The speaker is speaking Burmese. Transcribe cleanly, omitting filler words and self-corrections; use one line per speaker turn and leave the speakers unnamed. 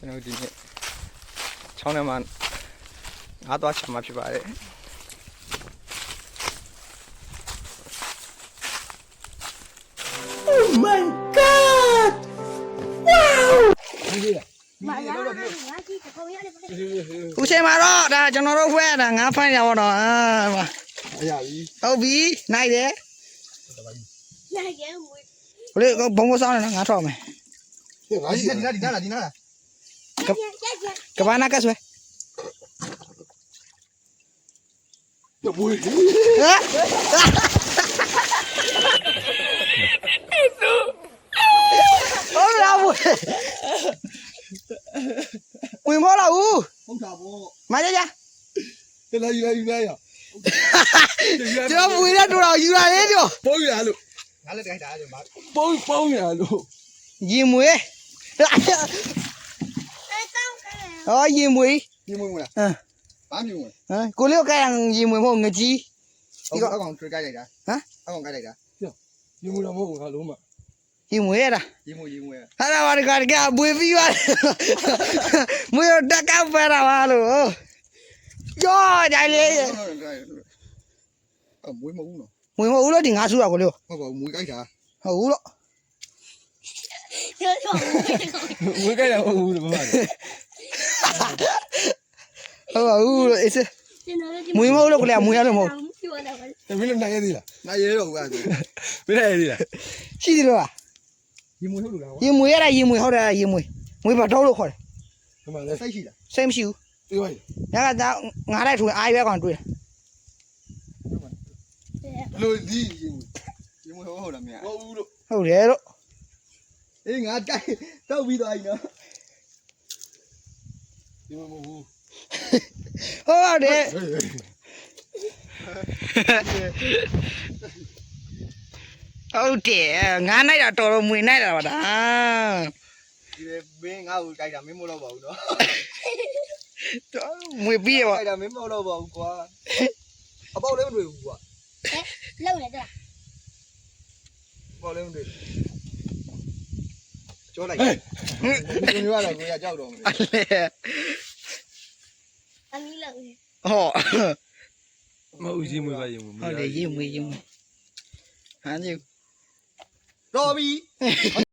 ကျွန်တော်ဒီနေ့ချောင်းထဲမှာငါးသွားချမှာဖြစ်ပါတယ်Oh my god Wow ဦးချိန်မှာတော့ဒါကျွန်တော်တို့ဖွဲ့ရတာငါးဖိုင်းရပါတော့အာရပြီဟုတ်ပြီနိုင်တယ်နိုင်တယ်ဘယ်လိုဘုံဘစောင်းနေနော်ငါထောက်မယ်ငါဒီနားကဘာနာကဆွဲဘွေဟုတ်လားဘွေဝင်မောလာဦးဟုတ်တာပေါ့မကြကြလာယူရကျွန်တော်ဝေရတူတော့ယူလာလေကျော်ပုံရလို့ငါလည်းတိုက်တာကျွန်တော်ပုံရလို့ရင်မွေဟောရင်မွေမလားဘာမြုံလဲကိုလေးကိုကြိုက်ရင်မွေမဟုတ်ငကြီးဒီကအကောင်တွေ့ကြိုက်လိုက်တာဟမ်အကောင်ကြိုက်လိုက်တာရင်မွေတော့မဟုတ်ဘူးငါလုံးမရင်မွေရတာရင်မွေဟာလာပါတကဘွေပြီးသွားမွေတက်ကောက်ပဲတာပါလို့ကြောကြိုက်လေမွေမဟုတ်ဘူးနော်မွေမဟုတ်ဘူးလို့ဒီငါဆူတာကိုလေးဟုတ်ပါဘူးမွေကြိုက်တာဟုတ်ဘူးလို့မွေကြိုက်တာဟုတ်ဘူးလို့မမဟုတ်ပါဘူးလို့အေးစမွေမဟုတ်လို့ကလေးမွေရလို့မဟုတ်မင်းလည်းနိုင်ရသေးလားနိုင်ရတော့ဘူးအဲ့ဒါမင်းနိုင်ရသေးလားရှိသေးတော့ရင်မွေဟုတ်လို့လားရင်မွေရတာရင်မွေဟုတ်တယ်ရင်မွေဘာတော့လို့ခေါ်တယ်ဒီမှာလည်းစိတ်ရှိလားစိတ်မရှိဘူးပြီးပါပြီညကငါလိုက်ထွင်အားရွက်ကောင်တွေ့တယ်လို့ဒီရင်မွေဟုတ်လားမင်းဟုတ်ဘူးလို့ဟုတ်တယ်လို့အေးငါတိုက်တော့ပြီးသွားပြီနော်ဒီမဟုတ်ဘူးဟုတ်တယ်ဟုတ်တယ်ငါနိုင်တာတော်တော်မွေနိုင်တာပါဒါဒီမင်းငါ့ကိုတိုက်တာမင်းမဟုတ်တော့ပါဘူးနော်မွေပြီးရောတိုက်တာမင်းမဟုတ်တော့ပါဘူးကွာအပေါက်လည်းမတွေ့ဘူးကွာလုံနေတယ်အပေါက်လည်းမတွေ့ကျော်လိုက်ဒီလိုရတော့ကိုရကြောက်တော့မလဲအမီးလုံဟောမဟုတ်ရင်မွေပါရင်မွေဟုတ်တယ်ရင်မွေဟန်ယူတော်ပြီ